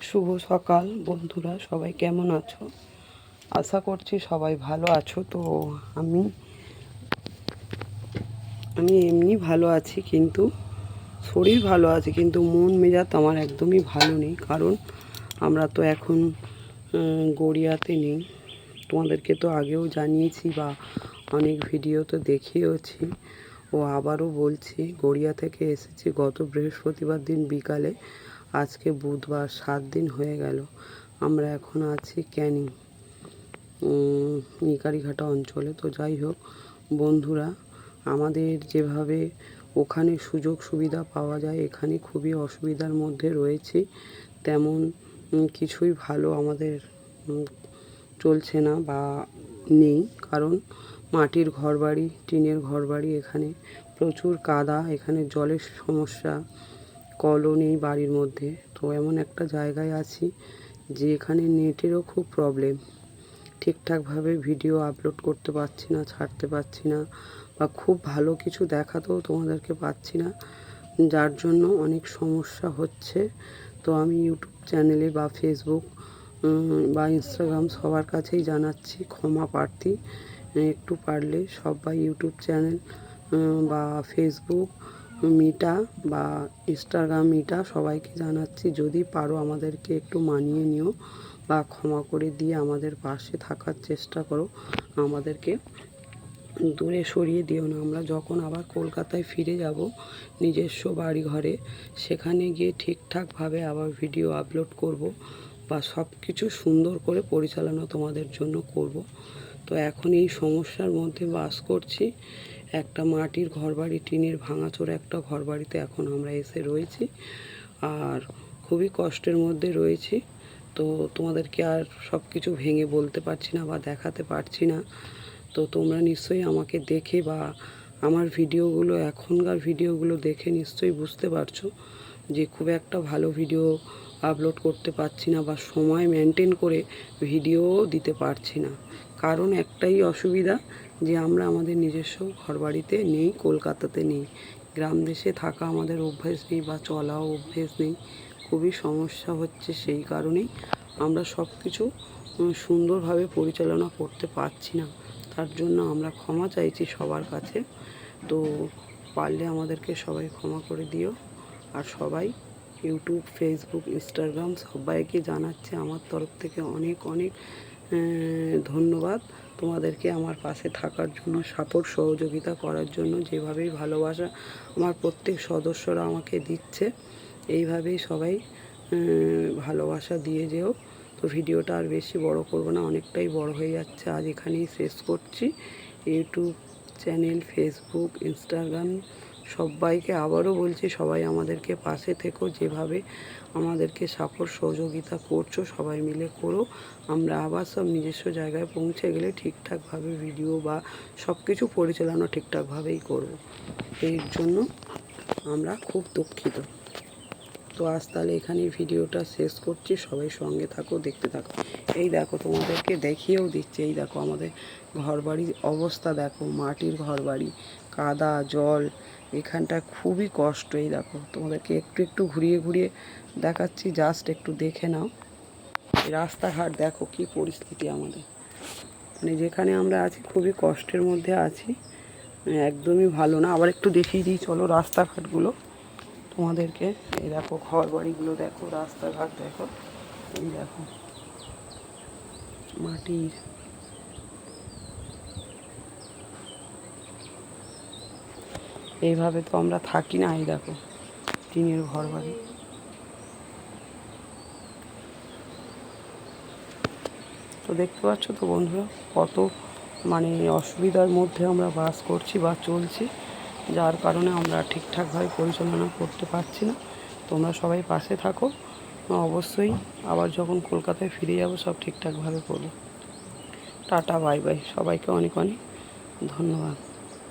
শুভ সকাল বন্ধুরা, সবাই কেমন আছো? আশা করছি সবাই ভালো আছো। তো আমি এমনি ভালো আছি, কিন্তু শরীর ভালো আছে, কিন্তু মন মেজাজ আমার একদমই ভালো নেই। কারণ আমরা তো এখন গড়িয়াতে নেই। তোমাদেরকে তো আগেও জানিয়েছি বা অনেক ভিডিও তো দেখিয়েওছি, ও আবারও বলছি, গড়িয়া থেকে এসেছি গত বৃহস্পতিবার দিন বিকালে। আজকে বুধবার, 7 দিন হয়ে গেল। আমরা এখন আছি ক্যানিং, নিকারিঘাটা অঞ্চলে। তো যাই হোক বন্ধুরা, আমাদের যেভাবে ওখানে সুযোগ সুবিধা পাওয়া যায়, এখানে খুবই অসুবিধার মধ্যে রয়েছি। তেমন কিছুই ভালো আমাদের চলছে না বা নেই। কারণ মাটির ঘরবাড়ি, টিনের ঘরবাড়ি, এখানে প্রচুর কাদা, এখানে জলের সমস্যা, কলও নেই বাড়ির মধ্যে। তো এমন একটা জায়গায় আছি যে এখানে নেটেরও খুব প্রবলেম। ঠিকঠাকভাবে ভিডিও আপলোড করতে পারছি না, ছাড়তে পারছি না, বা খুব ভালো কিছু দেখাতেও তোমাদেরকে পাচ্ছি না, যার জন্য অনেক সমস্যা হচ্ছে। তো আমি ইউটিউব চ্যানেলে বা ফেসবুক বা ইনস্টাগ্রাম সবার কাছেই জানাচ্ছি ক্ষমা প্রার্থী। একটু পারলে সবাই ইউটিউব চ্যানেল বা ফেসবুক মিটা বা ইনস্টাগ্রাম মিটা সবাইকে জানাচ্ছি, যদি পারো আমাদেরকে একটু মানিয়ে নিও বা ক্ষমা করে দিয়ে আমাদের পাশে থাকার চেষ্টা করো। আমাদেরকে দূরে সরিয়ে দিও না। আমরা যখন আবার কলকাতায় ফিরে যাব নিজস্ব বাড়ি ঘরে, সেখানে গিয়ে ঠিকঠাকভাবে আবার ভিডিও আপলোড করব বা সব কিছু সুন্দর করে পরিচালনা তোমাদের জন্য করব। তো এখন এই সমস্যার মধ্যে বাস করছি। একটা মাটির ঘরবাড়ি, টিনের ভাঙাচোরা একটা ঘরবাড়িতে এখন আমরা এসে রয়েছি, আর খুবই কষ্টের মধ্যে রয়েছি। তো তোমাদেরকে আর সব কিছু ভেঙে বলতে পারছি না বা দেখাতে পারছি না। তো তোমরা নিশ্চয়ই আমাকে দেখে বা আমার ভিডিওগুলো, এখনকার ভিডিওগুলো দেখে নিশ্চয়ই বুঝতে পারছো যে খুব একটা ভালো ভিডিও আপলোড করতে পারছি না বা সময় মেনটেন করে ভিডিও দিতে পারছি না। কারণ একটাই অসুবিধা, যে আমরা আমাদের নিজস্ব ঘরবাড়িতে নেই, কলকাতাতে নেই। গ্রাম দেশে থাকা আমাদের অভ্যেস নেই বা চলাও অভ্যেস নেই। খুবই সমস্যা হচ্ছে, সেই কারণেই আমরা সব কিছু সুন্দরভাবে পরিচালনা করতে পারছি না। তার জন্য আমরা ক্ষমা চাইছি সবার কাছে। তো পারলে আমাদেরকে সবাই ক্ষমা করে দিও। আর সবাই ইউটিউব, ফেসবুক, ইনস্টাগ্রাম সবাইকে জানাচ্ছে আমার তরফ থেকে অনেক অনেক ধন্যবাদ তোমাদেরকে আমার পাশে থাকার জন্য, সাপোর্ট সহযোগিতা করার জন্য। যেভাবেই ভালোবাসা আমার প্রত্যেক সদস্যরা আমাকে দিচ্ছে, এইভাবেই সবাই ভালোবাসা দিয়ে যেও। তো ভিডিওটা আর বেশি বড় করব না, অনেকটাই বড় হয়ে যাচ্ছে। আজ এখানেই শেষ করছি। ইউটিউব চ্যানেল, ফেসবুক, ইনস্টাগ্রাম সবাইকে আবারও বলছি, সবাই আমাদেরকে পাশে থেকো। যেভাবে আমাদেরকে সাপোর্ট সহযোগিতা করছো সবাই মিলে করো। আমরা আবার সব নিজস্ব জায়গায় পৌঁছে গেলে ঠিকঠাকভাবে ভিডিও বা সব কিছু পরিচালনা ঠিকঠাকভাবেই করব। এর জন্য আমরা খুব দুঃখিত। তো আজ তাহলে এখানেই ভিডিওটা শেষ করছি। সবাই সঙ্গে থাকো, দেখতে থাকো। এই দেখো, তোমাদেরকে দেখিয়েও দিচ্ছি, এই দেখো আমাদের ঘরবাড়ির অবস্থা দেখো, মাটির ঘরবাড়ি, কাদা, জল, এখানটা খুবই কষ্ট। এই দেখো, তোমাদেরকে একটু একটু ঘুরিয়ে ঘুরিয়ে দেখাচ্ছি, জাস্ট একটু দেখে নাও। রাস্তাঘাট দেখো কি পরিস্থিতি আমাদের, মানে যেখানে আমরা আছি খুবই কষ্টের মধ্যে আছি, একদমই ভালো না। আবার একটু দেখিয়ে দিই চলো রাস্তাঘাটগুলো তোমাদেরকে। এই দেখো ঘর বাড়িগুলো দেখো, রাস্তাঘাট দেখো, এই দেখো মাটির। এইভাবে তো আমরা থাকি না। এই দেখো টিনের ঘর বাড়ি। তো দেখতে পাচ্ছ তো বন্ধুরা, কত মানে অসুবিধার মধ্যে আমরা বাস করছি বা চলছি, যার কারণে আমরা ঠিকঠাকভাবে পরিচালনা করতে পারছি না। তোমরা সবাই পাশে থাকো। অবশ্যই আবার যখন কলকাতায় ফিরে যাব সব ঠিকঠাকভাবে করবো। টাটা, বাই বাই, সবাইকে অনেক অনেক ধন্যবাদ।